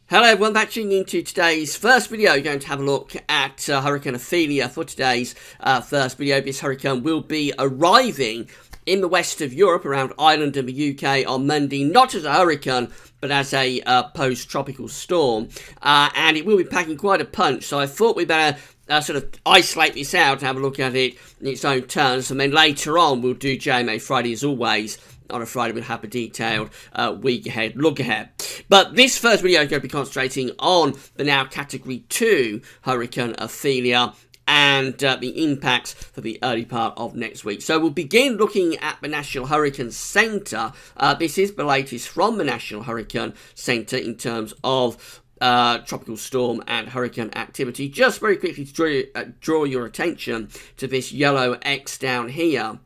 Hello everyone, back tuning into today's first video. We're going to have a look at Hurricane Ophelia for today's first video. This hurricane will be arriving in the west of Europe, around Ireland and the UK on Monday, not as a hurricane, but as a post-tropical storm. And it will be packing quite a punch, so I thought we'd better sort of isolate this out and have a look at it in its own terms. And then later on, we'll do JMA Friday as always. On a Friday, we'll have a detailed week ahead look ahead. But this first video is going to be concentrating on the now Category 2 Hurricane Ophelia and the impacts for the early part of next week. So we'll begin looking at the National Hurricane Centre. This is the latest from the National Hurricane Centre in terms of tropical storm and hurricane activity. Just very quickly to draw your attention to this yellow X down here.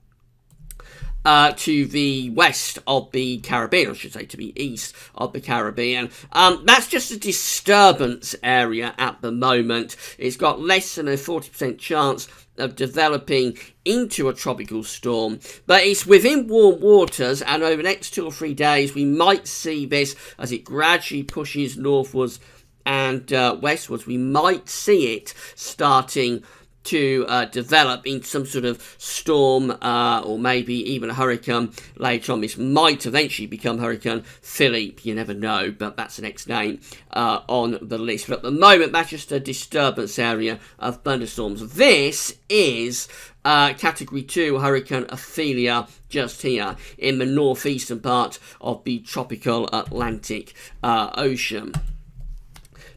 To the west of the Caribbean, I should say to the east of the Caribbean. That's just a disturbance area at the moment. It's got less than a 40% chance of developing into a tropical storm, but it's within warm waters, and over the next 2 or 3 days we might see this as it gradually pushes northwards and westwards. We might see it starting to develop into some sort of storm or maybe even a hurricane later on. This might eventually become Hurricane Philippe, you never know, but that's the next name on the list. But at the moment, that's just a disturbance area of thunderstorms. This is Category 2 Hurricane Ophelia just here in the northeastern part of the tropical Atlantic Ocean.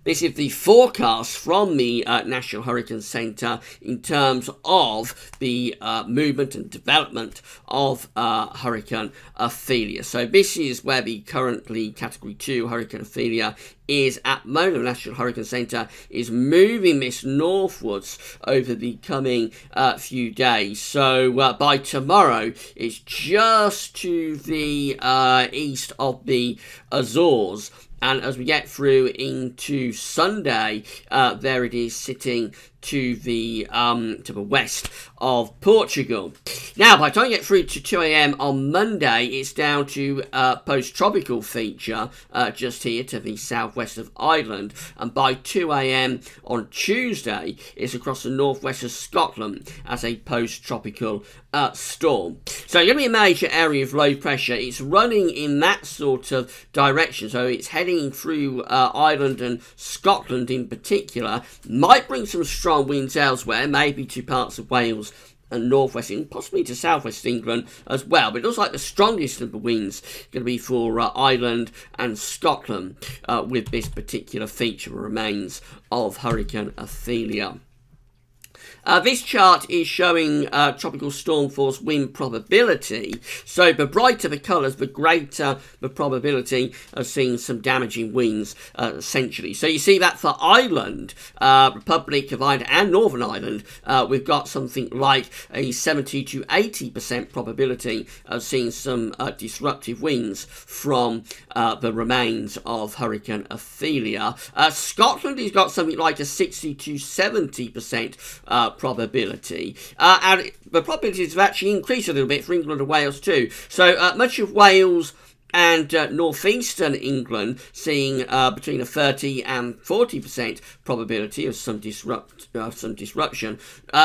This is the forecast from the National Hurricane Centre in terms of the movement and development of Hurricane Ophelia. So this is where the currently Category 2 Hurricane Ophelia is at the moment. The National Hurricane Centre is moving this northwards over the coming few days. So by tomorrow, it's just to the east of the Azores. And as we get through into Sunday, there it is sitting to the west of Portugal. Now, by the time you get through to 2 AM on Monday, it's down to post-tropical feature just here to the southwest of Ireland. And by 2 AM on Tuesday, it's across the northwest of Scotland as a post-tropical storm. So it's going to be a major area of low pressure. It's running in that sort of direction. So it's heading through Ireland and Scotland in particular. Might bring some strong winds elsewhere, maybe to parts of Wales and northwest and possibly to southwest England as well. But it looks like the strongest of the winds is going to be for Ireland and Scotland with this particular feature remains of Hurricane Ophelia. This chart is showing tropical storm force wind probability. So the brighter the colours, the greater the probability of seeing some damaging winds, essentially. So you see that for Ireland, Republic of Ireland and Northern Ireland, we've got something like a 70 to 80% probability of seeing some disruptive winds from the remains of Hurricane Ophelia. Scotland has got something like a 60 to 70% probability, and the probabilities have actually increased a little bit for England and Wales too. So much of Wales and northeastern England seeing between a 30 and 40% probability of some disruption.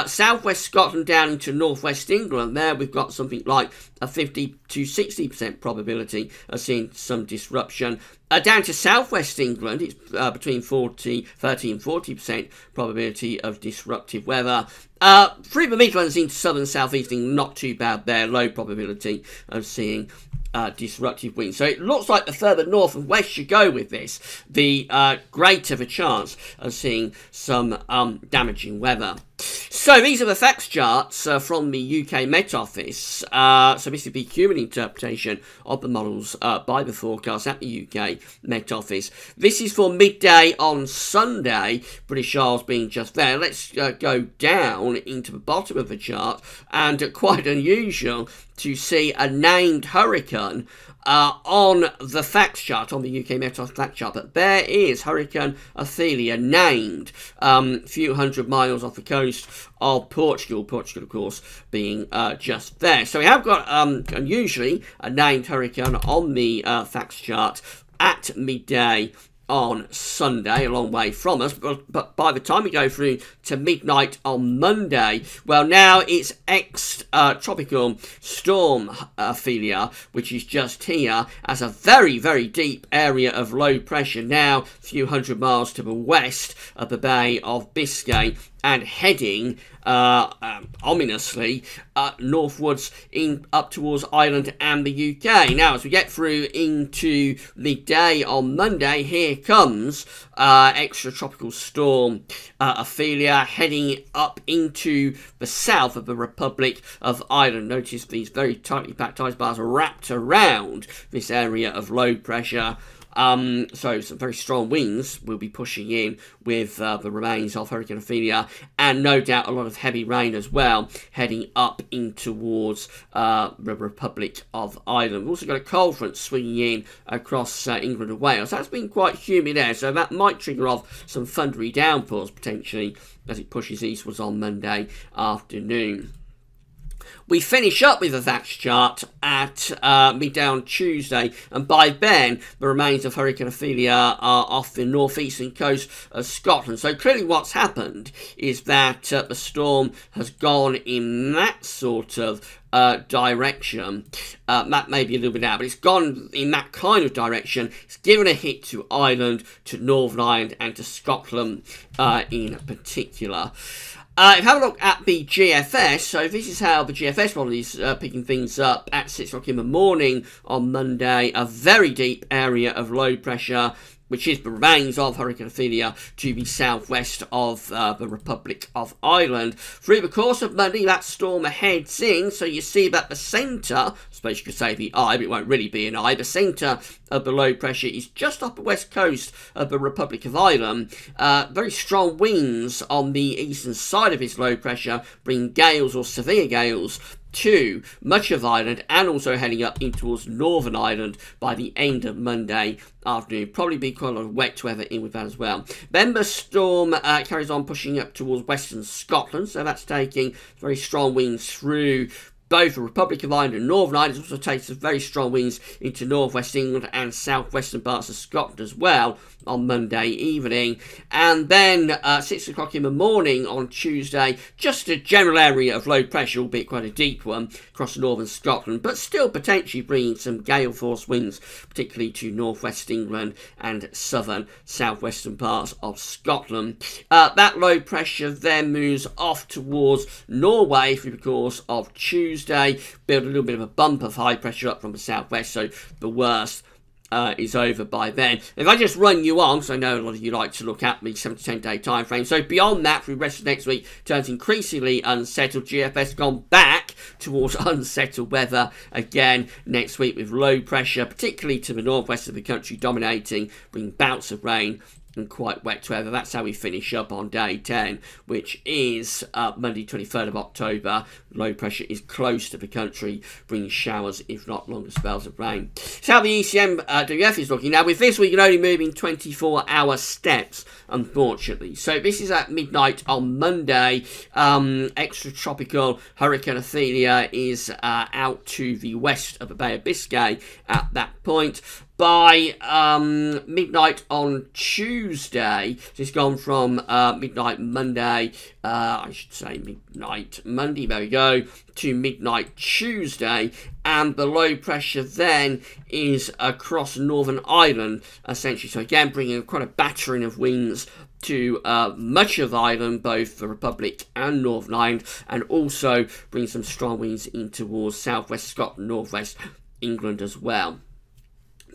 Southwest Scotland down into northwest England, there we've got something like a 50 to 60% probability of seeing some disruption. Down to southwest England, it's between 30 and 40% probability of disruptive weather. Through the Midlands into southern southeast England, not too bad there, low probability of seeing disruptive winds. So it looks like the further north and west you go with this, the greater the chance of seeing some damaging weather. So these are the facts charts from the UK Met Office. So this is the human interpretation of the models by the forecast at the UK Met Office. This is for midday on Sunday, British Isles being just there. Let's go down into the bottom of the chart, and quite unusual to see a named hurricane on the facts chart, on the UK Met Office fact chart. But there is Hurricane Ophelia named a few hundred miles off the coast of Portugal. Portugal, of course, being just there. So we have got, unusually, a named hurricane on the facts chart at midday on Sunday, a long way from us, but by the time we go through to midnight on Monday, well, now it's ex-tropical storm Ophelia, which is just here as a very, very deep area of low pressure, now a few hundred miles to the west of the Bay of Biscay, and heading ominously northwards up towards Ireland and the UK. Now, as we get through into midday on Monday, here comes extratropical storm Ophelia heading up into the south of the Republic of Ireland. Notice these very tightly packed ice bars are wrapped around this area of low pressure. So some very strong winds will be pushing in with the remains of Hurricane Ophelia, and no doubt a lot of heavy rain as well heading up in towards the Republic of Ireland. We've also got a cold front swinging in across England and Wales. That's been quite humid there, so that might trigger off some thundery downpours potentially as it pushes eastwards on Monday afternoon. We finish up with a VAX chart at midday on Tuesday, and by then the remains of Hurricane Ophelia are off the northeastern coast of Scotland. So clearly what's happened is that the storm has gone in that sort of direction. That may be a little bit out, but it's gone in that kind of direction. It's given a hit to Ireland, to Northern Ireland, and to Scotland in particular. If you have a look at the GFS, so this is how the GFS model is picking things up at 6 o'clock in the morning on Monday. A very deep area of low pressure, which is the remains of Hurricane Ophelia, to the southwest of the Republic of Ireland. Through the course of Monday, that storm heads in, so you see that the centre, I suppose you could say the eye, but it won't really be an eye, the centre of the low pressure is just off the west coast of the Republic of Ireland. Very strong winds on the eastern side of this low pressure bring gales or severe gales to much of Ireland, and also heading up in towards Northern Ireland by the end of Monday afternoon. Probably be quite a lot of wet weather in with that as well. Then the storm carries on pushing up towards western Scotland, so that's taking very strong winds through both the Republic of Ireland and Northern Ireland. It also takes some very strong winds into northwest England and southwestern parts of Scotland as well on Monday evening. And then 6 o'clock in the morning on Tuesday, just a general area of low pressure, albeit quite a deep one, across northern Scotland, but still potentially bringing some gale force winds, particularly to northwest England and southern southwestern parts of Scotland. That low pressure then moves off towards Norway through the course of Tuesday, build a little bit of a bump of high pressure up from the southwest, so the worst is over by then. If I just run you on, because I know a lot of you like to look at the 7 to 10 day time frame, so beyond that, through the rest of next week, turns increasingly unsettled. GFS gone back towards unsettled weather again next week, with low pressure, particularly to the northwest of the country, dominating, bringing bouts of rain and quite wet weather. That's how we finish up on day 10, which is Monday 23rd of October. Low pressure is close to the country, bringing showers, if not longer spells of rain. So how the ECM WF is looking. Now with this, we can only move in 24-hour steps, unfortunately. So this is at midnight on Monday. Extratropical Hurricane Ophelia is out to the west of the Bay of Biscay at that point. By midnight on Tuesday, so it's gone from midnight Monday, I should say midnight Monday, there we go, to midnight Tuesday, and the low pressure then is across Northern Ireland, essentially. So again, bringing quite a battering of winds to much of Ireland, both the Republic and Northern Ireland, and also bring some strong winds in towards southwest Scotland, northwest England as well.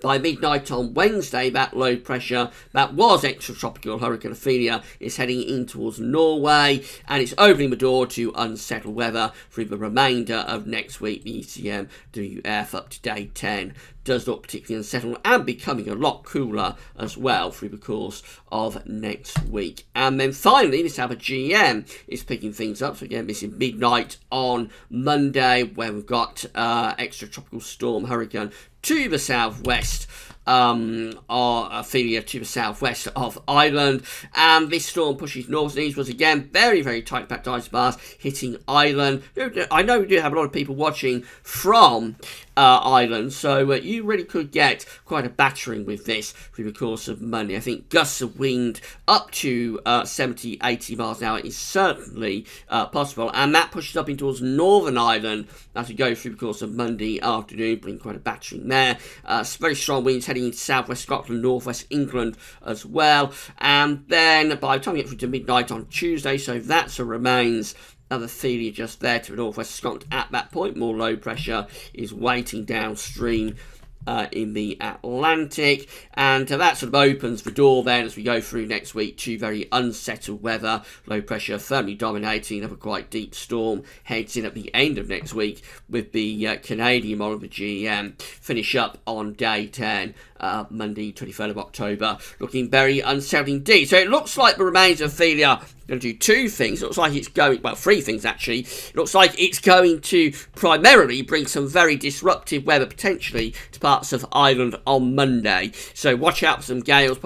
By midnight on Wednesday, that low pressure that was extratropical Hurricane Ophelia is heading in towards Norway, and it's opening the door to unsettled weather through the remainder of next week. The ECM WF up to day 10 does look particularly unsettled and becoming a lot cooler as well through the course of next week. And then finally, this how the GM is picking things up. So again, this is midnight on Monday, where we've got extratropical storm hurricane to the southwest, or Ophelia to the southwest of Ireland, and this storm pushes north and eastwards again. Very, very tight packed ice bars hitting Ireland. I know we do have a lot of people watching from island, so you really could get quite a battering with this through the course of Monday. I think gusts of wind up to 70, 80 miles an hour is certainly possible, and that pushes up into towards Northern Ireland as we go through the course of Monday afternoon, bringing quite a battering there. Very strong winds heading into southwest Scotland, northwest England as well, and then by the time we get through to midnight on Tuesday, so that's a remains of Ophelia just there to the northwest of Scotland. At that point, more low pressure is waiting downstream in the Atlantic, and that sort of opens the door then as we go through next week to very unsettled weather. Low pressure firmly dominating, another quite deep storm heads in at the end of next week with the Canadian model, the GEM, finish up on day 10, Monday 23rd of October, looking very unsettled indeed. So it looks like the remains of Ophelia going to do two things. It looks like it's going, well, three things actually. It looks like it's going to primarily bring some very disruptive weather potentially to parts of Ireland on Monday. So watch out for some gales,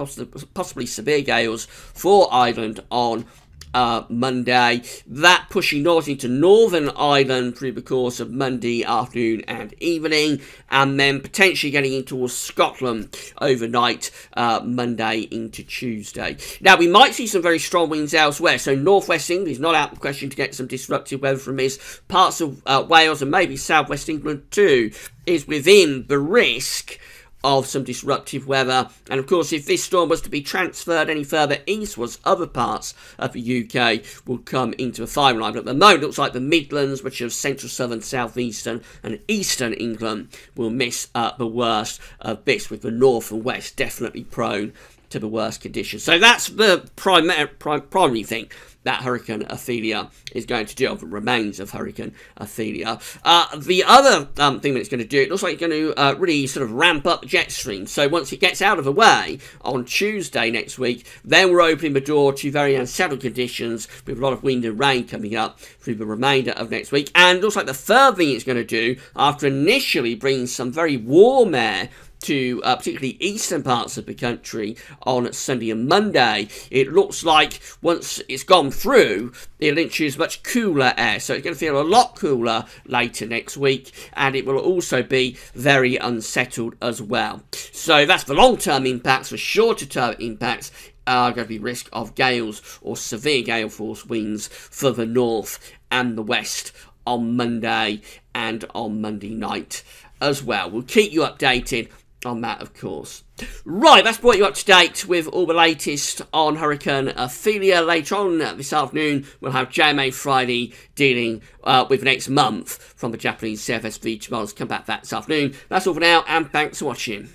possibly severe gales for Ireland on Monday. That pushing north into Northern Ireland through the course of Monday afternoon and evening, and then potentially getting in towards Scotland overnight, Monday into Tuesday. Now, we might see some very strong winds elsewhere, so northwest England is not out of the question to get some disruptive weather from this. Parts of Wales and maybe southwest England too is within the risk of some disruptive weather, and of course if this storm was to be transferred any further eastwards, other parts of the UK will come into the firing line. But at the moment it looks like the Midlands, which are central, southern, southeastern and eastern England, will miss the worst of this, with the north and west definitely prone to the worst conditions. So that's the primary thing that Hurricane Ophelia is going to do, or the remains of Hurricane Ophelia. The other thing that it's going to do, it looks like it's going to really sort of ramp up the jet stream. So once it gets out of the way on Tuesday next week, then we're opening the door to very unsettled conditions with a lot of wind and rain coming up through the remainder of next week. And it looks like the third thing it's going to do, after initially bringing some very warm air to particularly eastern parts of the country on Sunday and Monday, it looks like once it's gone through, it'll introduce much cooler air, so it's going to feel a lot cooler later next week, and it will also be very unsettled as well. So that's the long-term impacts. For shorter-term impacts are going to be risk of gales or severe gale force winds for the north and the west on Monday and on Monday night as well. We'll keep you updated on that, of course. Right, that's brought you up to date with all the latest on Hurricane Ophelia. Later on this afternoon, we'll have JMA Friday dealing with next month from the Japanese CFSV models. Come back that this afternoon. That's all for now, and thanks for watching.